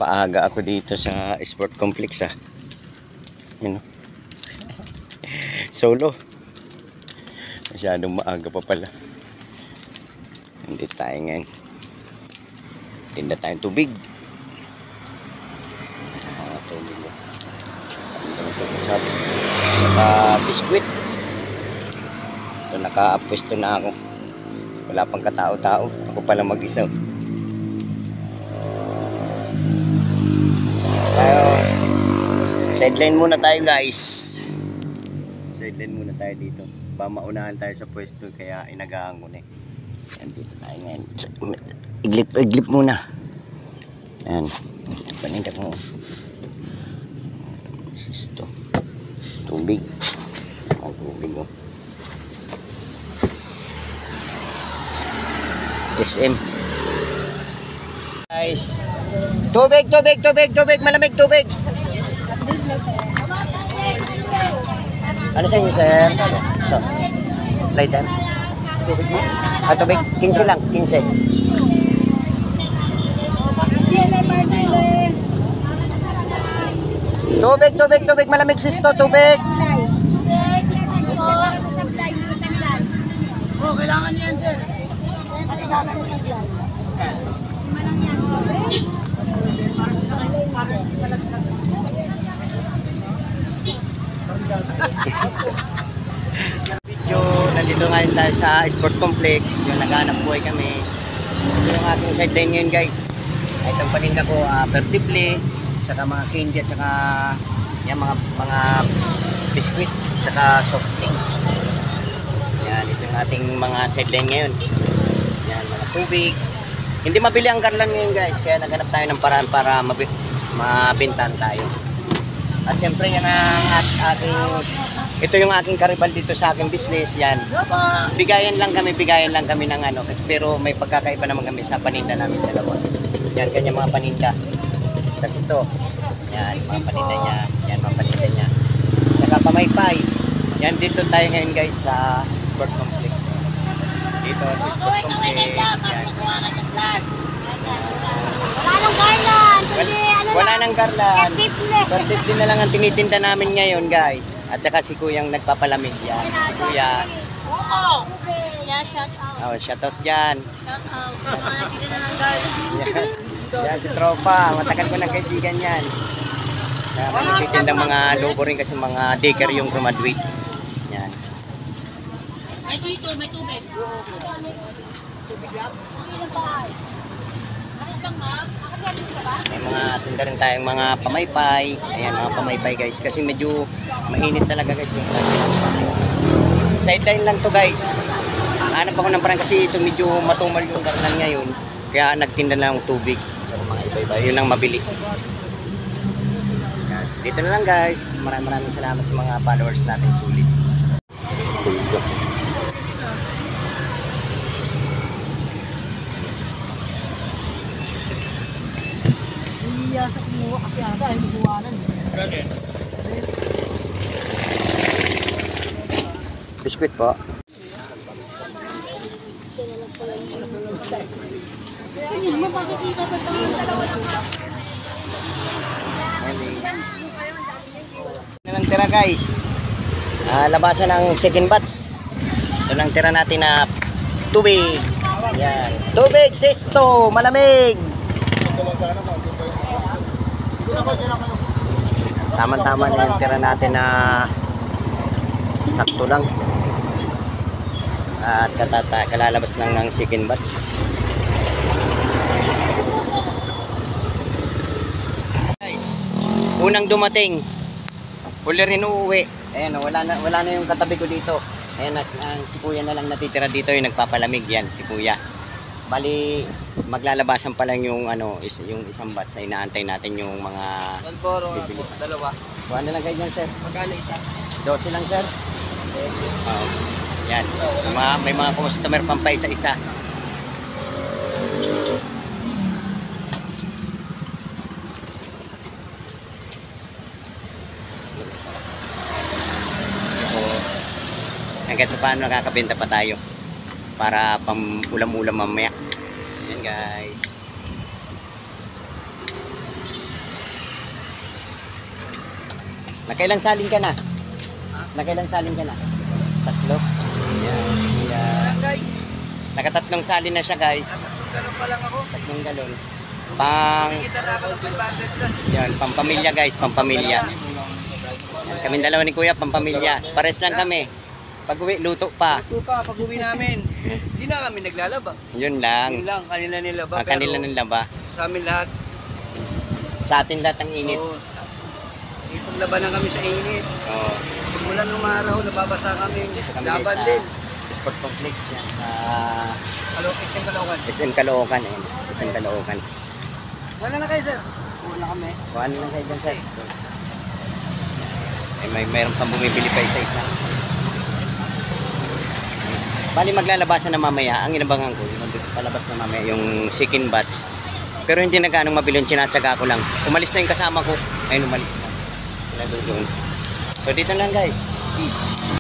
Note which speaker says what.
Speaker 1: Napaaga ako dito sa sport complex Yun. Solo. Masyadong maaga pa pala. Hindi tayo ngayon. Tinda tayong tubig. Tubig. Naka-biskwit. So naka-apwesto na ako. Wala pang katao-tao. Ako pala mag-isa. Sideline muna tayo guys. Sideline muna tayo dito. Maunahan tayo sa pwesto kaya inagaan ko na Yan, dito tayo ngayon. Iglip muna. Yan. Paninda mo. Sisto. Tubig. Ang tubig mo. SM. Guys. Tubig. Malamig tubig. Ano sa inyo, sir? Ito. Lighter. Tubig mo? Tubig. 15 lang. 15. Tubig. Malamig sisto. Tubig.
Speaker 2: Oh, kailangan niya yan, sir.
Speaker 1: Video, nandito ngayon tayo sa sport complex. Yung naghanap buhay kami. Ito yung aking sideline ngayon guys. Itong paninda ko, pertible, saka mga candy at saka yan, mga biskuit, saka soft drinks. Yan, ito yung ating mga sideline ngayon. Yan, mga tubig. Hindi mabili ang garland ngayon guys, kaya naghanap tayo ng paraan para mabintahan tayo. At siyempre yan ang ito yung aking karibal dito sa aking business. Yan, bigayan lang kami ng ano, kasi pero may pagkakaiba naman kami sa paninda namin dalawa. Yan, kanya mga paninda. Tapos ito, yan, mga paninda niya. Yan, mga paninda niya. Saka pamaypay. Yan, dito tayo ngayon guys sa sport complex. Dito sa sport complex. Yan. Wala nang garland. Pertible na lang ang tinitinda namin ngayon guys. At saka si Kuyang nagpapalamig yan. Si Kuya.
Speaker 2: Yeah, shout out.
Speaker 1: Shout out dyan.
Speaker 2: Shout out. Mga nakita na ng garland.
Speaker 1: Yan si Tropa. Matagal ko ng kaibigan yan. Nagtitindang mga logo rin kasi mga decker yung graduate. Yan.
Speaker 2: May tubig.
Speaker 1: May mga tinda rin tayong mga pamaypay. Ayan, mga pamaypay guys. Kasi medyo mainit talaga guys. Sideline lang to guys. Hanap ako ng parang kasi ito medyo matumal yung garland ngayon. Kaya nagtinda na ng tubig. So mga iba-iba. Yun ang mabili. Dito na lang guys. Maraming salamat sa mga followers natin sulit.
Speaker 2: Sa kumuha kasi ata ay mabuwanan.
Speaker 1: Biskuit po.
Speaker 2: Ayun mo, makikita pa tayo dalawa lang.
Speaker 1: Ito lang tira guys. Labasan ng second batch. Ito lang tira natin na tubig. Yan. Tubig, sisto, malamig. Tama-tama na yung tira natin na sakto lang. At kalalabas lang ng second batch. Guys, unang dumating. Huli rin uuwi. Ayan, wala na yung katabi ko dito. Ayan, si Kuya na lang natitira dito yung nagpapalamig yan, si Kuya. Bali, maglalabasan pa lang yung yung isang batch. Ay inaantay natin yung mga bibili.
Speaker 3: Dalawa.
Speaker 1: Kuha na lang kayo dyan, sir.
Speaker 3: Magkano isa?
Speaker 1: 12 lang, sir. Yan. May mga customer pang pa isa-isa. Hanggang paano nakakabenta pa tayo para pang ulam-ulam mamaya. Ayan guys. Nakailang salin ka na? Nakailang salin ka na? Tatlo. Ayan. Ayan.
Speaker 2: Guys,
Speaker 1: Nakatatlong salin na siya guys.
Speaker 2: ganun pa lang ako.
Speaker 1: Tatlong galon. Pang,
Speaker 2: Kita na ako ng 500 lang.
Speaker 1: yan, pampamilya guys, pampamilya. Yan, kaming dalawa ni Kuya, pampamilya. Pares lang kami. Pag uwi, luto pa.
Speaker 2: Ito pa, pag uwi namin, hindi na kami naglalaba.
Speaker 1: Yun
Speaker 2: Yun
Speaker 1: lang.
Speaker 2: lang, kanila nilaba.
Speaker 1: Ang kanila ng laba.
Speaker 2: Sa amin lahat.
Speaker 1: Sa atin lahat ang init.
Speaker 2: Oo. Ipaglabanan kami sa init.
Speaker 1: Oo.
Speaker 2: Mula nung araw, nababasa kami.
Speaker 1: Dito kami
Speaker 2: Laban
Speaker 1: guys
Speaker 2: din.
Speaker 1: sa Sport Complex yan.
Speaker 2: SM Caloocan.
Speaker 1: SM Caloocan. Ayan. SM Caloocan.
Speaker 2: Wala na kayo, sir. Wala kami.
Speaker 1: Kuhaan lang kayo dyan sir. Ay, mayroon pang bumibili pa isa-isa. Bali maglalabasan na mamaya. Ang inabangan ko, yung palabas na mamaya, yung chicken batch. Pero hindi na ganong mabili yung tinatsaga ko lang. Umalis na yung kasama ko. Ayun, umalis na. Sila doon. So dito lang guys. Peace.